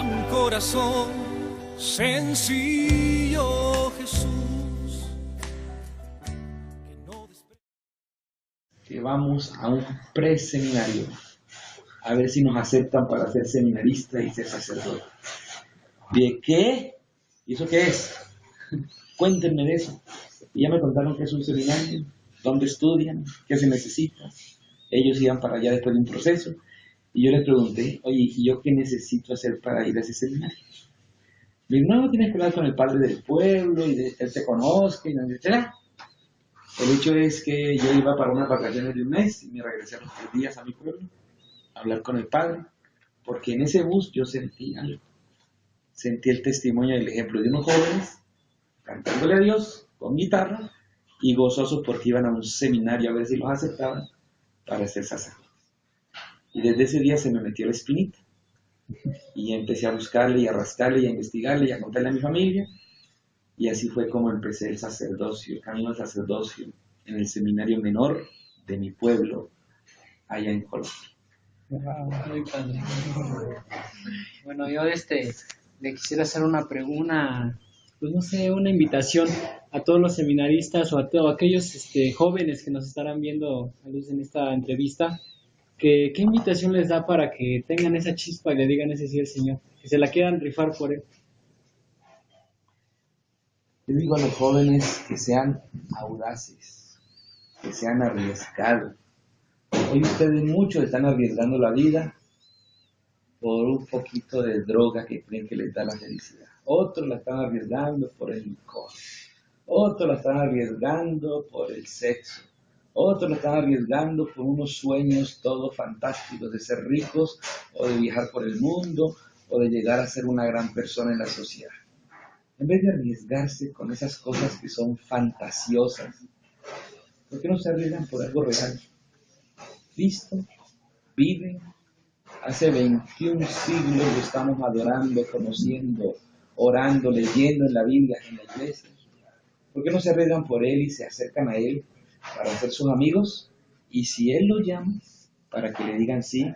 gran corazón sencillo, Jesús. Que vamos a un preseminario, a ver si nos aceptan para ser seminarista y ser sacerdote. ¿De qué? ¿Y eso qué es? Cuéntenme de eso. Y ya me contaron que es un seminario, dónde estudian, qué se necesita. Ellos iban para allá después de un proceso. Y yo les pregunté, oye, ¿y yo qué necesito hacer para ir a ese seminario? Me dijo, no, tienes que hablar con el padre del pueblo y de que él te conozca y etc. El hecho es que yo iba para unas vacaciones de un mes y me regresé a los 3 días a mi pueblo a hablar con el padre, porque en ese bus yo sentí algo. Sentí el testimonio del ejemplo de unos jóvenes cantándole a Dios con guitarra y gozosos porque iban a un seminario a ver si los aceptaban para ser sacerdotes. Y desde ese día se me metió la espinita y empecé a buscarle y a rascarle y a investigarle y a contarle a mi familia, y así fue como empecé el sacerdocio, el camino al sacerdocio en el seminario menor de mi pueblo allá en Colombia. Muy padre. Bueno, yo le quisiera hacer una pregunta, pues no sé, una invitación a todos los seminaristas o a todos aquellos jóvenes que nos estarán viendo a luz en esta entrevista, ¿qué invitación les da para que tengan esa chispa y le digan ese sí al Señor, que se la quieran rifar por Él? Yo digo a los jóvenes que sean audaces, que sean arriesgados. Hoy ustedes muchos están arriesgando la vida por un poquito de droga que creen que les da la felicidad. Otros la están arriesgando por el licor. Otros la están arriesgando por el sexo. Otros la están arriesgando por unos sueños todos fantásticos de ser ricos o de viajar por el mundo o de llegar a ser una gran persona en la sociedad. En vez de arriesgarse con esas cosas que son fantasiosas, ¿por qué no se arriesgan por algo real? Cristo vive. Hace 21 siglos lo estamos adorando, conociendo, orando, leyendo en la Biblia, en la iglesia. ¿Por qué no se arriesgan por Él y se acercan a Él para ser sus amigos? Y si Él los llama, para que le digan sí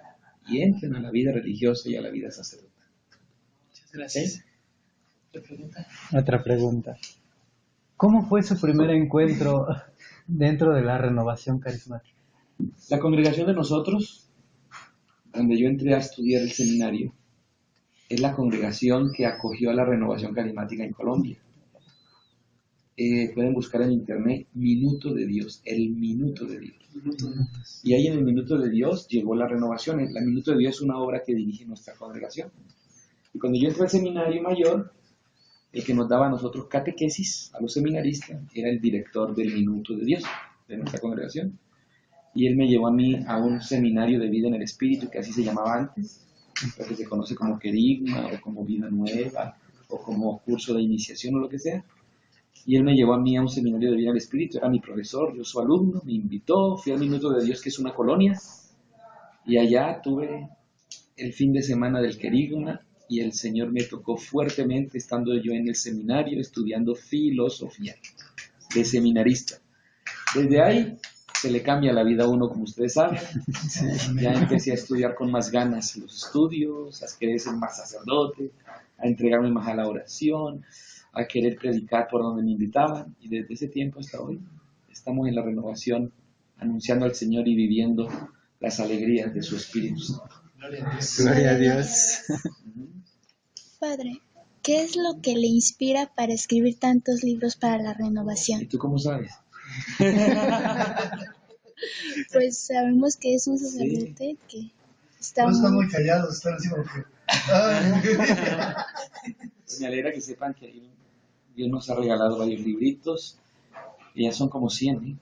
y entren a la vida religiosa y a la vida sacerdotal. Muchas gracias. ¿Sí? Otra pregunta. ¿Cómo fue su primer encuentro dentro de la renovación carismática? La congregación de nosotros, donde yo entré a estudiar el seminario, es la congregación que acogió a la renovación carismática en Colombia. Pueden buscar en internet Minuto de Dios, el Minuto de Dios. Y ahí en el Minuto de Dios llegó la renovación. El Minuto de Dios es una obra que dirige nuestra congregación. Y cuando yo entré al seminario mayor, el que nos daba a nosotros catequesis, a los seminaristas, era el director del Minuto de Dios, de nuestra congregación. Y él me llevó a mí a un seminario de vida en el Espíritu, que así se llamaba antes, lo que se conoce como querigma, o como vida nueva, o como curso de iniciación, o lo que sea. Y él me llevó a mí a un seminario de vida en el Espíritu, era mi profesor, yo su alumno, me invitó, fui al Minuto de Dios, que es una colonia, y allá tuve el fin de semana del querigma, y el Señor me tocó fuertemente estando yo en el seminario estudiando filosofía de seminarista. Desde ahí se le cambia la vida a uno, como ustedes saben. Ya empecé a estudiar con más ganas los estudios, a querer ser más sacerdote, a entregarme más a la oración, a querer predicar por donde me invitaban. Y desde ese tiempo hasta hoy estamos en la renovación, anunciando al Señor y viviendo las alegrías de su Espíritu Santo. Gloria a Dios. Padre, ¿qué es lo que le inspira para escribir tantos libros para la ¿Y renovación? tú cómo sabes? Pues sabemos que es un sacerdote que está No están muy... muy callados, están así como que... Me alegra que sepan que Dios nos ha regalado varios libritos, y ya son como 100, ¿eh?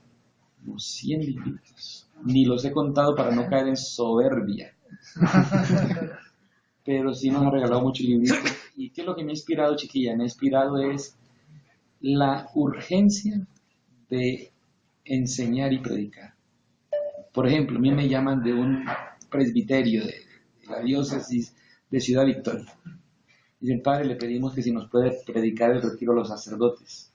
Como 100 libritos. Ni los he contado para no caer en soberbia. Pero sí nos ha regalado muchos libritos. ¿Y qué es lo que me ha inspirado, chiquilla? Me ha inspirado es la urgencia de enseñar y predicar. Por ejemplo, a mí me llaman de un presbiterio de la diócesis de Ciudad Victoria. Dicen, padre, le pedimos que si nos puede predicar el retiro a los sacerdotes.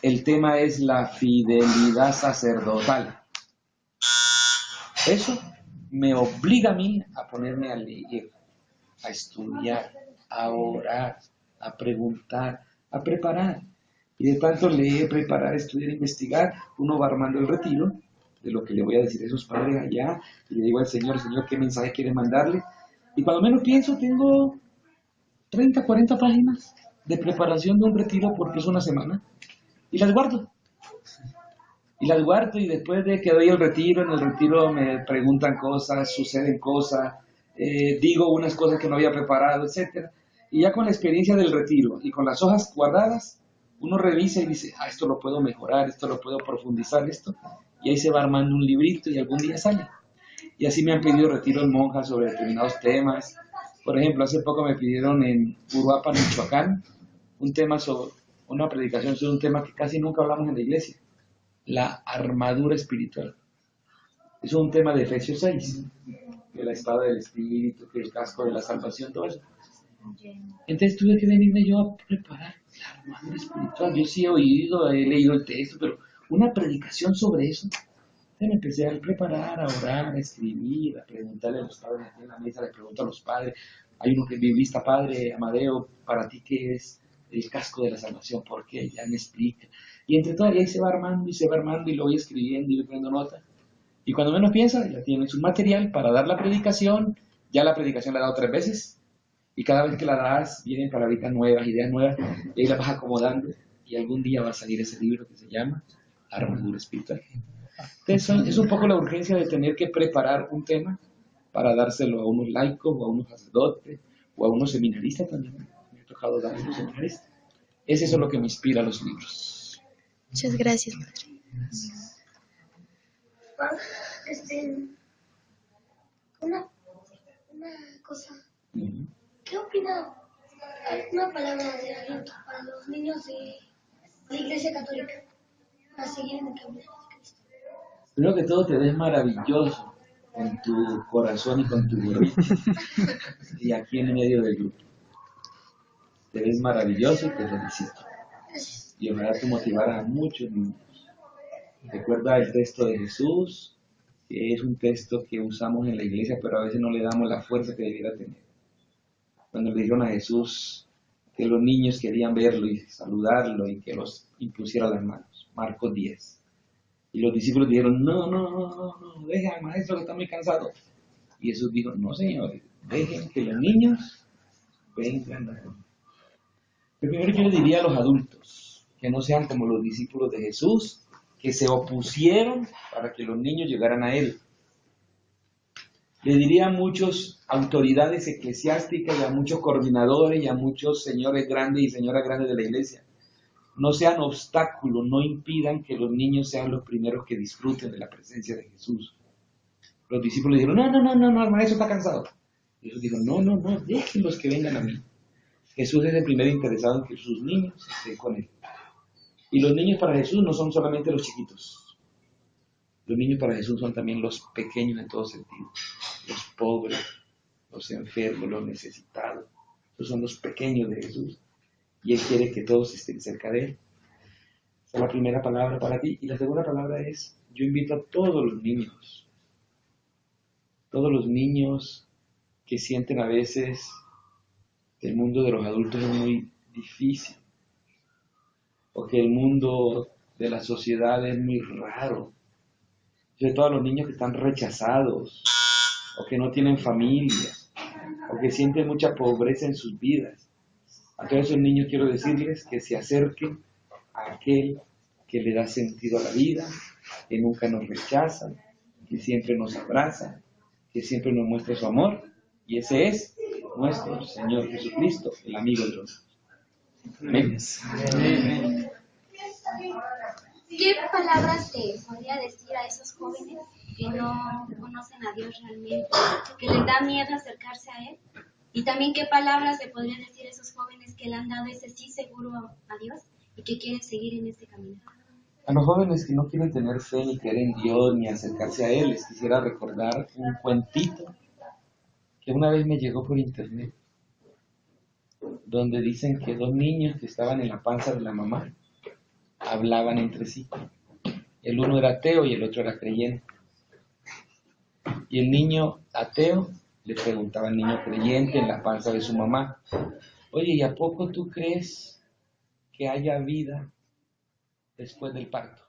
El tema es la fidelidad sacerdotal. Eso me obliga a mí a ponerme a leer, a estudiar, a orar, a preguntar, a preparar. Y de tanto leer, preparar, estudiar, investigar, uno va armando el retiro de lo que le voy a decir a esos padres allá, y le digo al Señor, Señor, ¿qué mensaje quiere mandarle? Y cuando menos pienso, tengo 30, 40 páginas de preparación de un retiro porque es una semana, y las guardo. Y después de que doy el retiro, en el retiro me preguntan cosas, suceden cosas, digo unas cosas que no había preparado, etcétera. Y ya con la experiencia del retiro y con las hojas guardadas, uno revisa y dice, esto lo puedo mejorar, esto lo puedo profundizar, esto. Y ahí se va armando un librito y algún día sale. Y así me han pedido retiros monjas sobre determinados temas. Por ejemplo, hace poco me pidieron en Uruapan, Michoacán, una predicación sobre un tema que casi nunca hablamos en la iglesia. La armadura espiritual. Es un tema de Efesios 6, que la espada del espíritu, que el casco de la salvación, todo eso. Entonces tuve que venirme yo a preparar la armadura espiritual. Yo sí he oído, he leído el texto, pero una predicación sobre eso. Entonces me empecé a preparar, a orar, a escribir, a preguntarle a los padres aquí en la mesa, les pregunto a los padres. Hay uno que vivista, padre Amadeo, para ti qué es el casco de la salvación, ¿por qué? Ya me explica. Y entre todo, ahí se va armando y lo voy escribiendo y voy poniendo nota. Y cuando menos piensa, ya tienes un material para dar la predicación. Ya la predicación la he dado 3 veces. Y cada vez que la das, vienen palabritas nuevas, ideas nuevas, y ahí las vas acomodando. Y algún día va a salir ese libro que se llama Armadura Espiritual. Entonces, es un poco la urgencia de tener que preparar un tema para dárselo a unos laicos, o a unos sacerdotes, o a unos seminaristas también. Me ha tocado dar a unos seminaristas. Es eso lo que me inspira a los libros. Muchas gracias, padre. Una cosa. ¿Qué opina alguna palabra de aliento para los niños de la Iglesia Católica para seguir en el camino de Cristo? Creo que todo te ves maravilloso con tu corazón y con tu gorrito. Y aquí en medio del grupo. Te ves maravilloso y te felicito. Y ojalá te motivara a muchos niños. Recuerda el texto de Jesús, que es un texto que usamos en la iglesia, pero a veces no le damos la fuerza que debiera tener. Cuando le dijeron a Jesús que los niños querían verlo y saludarlo y que los impusiera las manos. Marcos 10. Y los discípulos dijeron, no, deja al maestro que está muy cansado. Y Jesús dijo, no señores, dejen que los niños vengan a mí. Pero primero yo le diría a los adultos, que no sean como los discípulos de Jesús, que se opusieron para que los niños llegaran a Él. Le diría a muchas autoridades eclesiásticas y a muchos coordinadores y a muchos señores grandes y señoras grandes de la iglesia, no sean obstáculos, no impidan que los niños sean los primeros que disfruten de la presencia de Jesús. Los discípulos dijeron, no, el maestro está cansado. Y Jesús dijo, no, déjenlos que vengan a mí. Jesús es el primer interesado en que sus niños estén con Él. Y los niños para Jesús no son solamente los chiquitos. Los niños para Jesús son también los pequeños en todo sentido. Los pobres, los enfermos, los necesitados. Esos son los pequeños de Jesús. Y Él quiere que todos estén cerca de Él. Esa es la primera palabra para ti. Y la segunda palabra es, yo invito a todos los niños que sienten a veces que el mundo de los adultos es muy difícil, o que el mundo de la sociedad es muy raro, sobre todo a los niños que están rechazados, o que no tienen familia, o que sienten mucha pobreza en sus vidas. A todos esos niños quiero decirles que se acerquen a aquel que le da sentido a la vida, que nunca nos rechaza, que siempre nos abraza, que siempre nos muestra su amor, y ese es nuestro Señor Jesucristo, el amigo de los niños. Amén. ¿Qué palabras te podría decir a esos jóvenes que no conocen a Dios realmente, que les da miedo acercarse a Él? Y también, ¿qué palabras le podrían decir a esos jóvenes que le han dado ese sí seguro a Dios y que quieren seguir en este camino? A los jóvenes que no quieren tener fe ni creer en Dios ni acercarse a Él, les quisiera recordar un cuentito que una vez me llegó por internet, donde dicen que 2 niños que estaban en la panza de la mamá hablaban entre sí. El uno era ateo y el otro era creyente. Y el niño ateo le preguntaba al niño creyente en la panza de su mamá, oye, ¿y a poco tú crees que haya vida después del parto?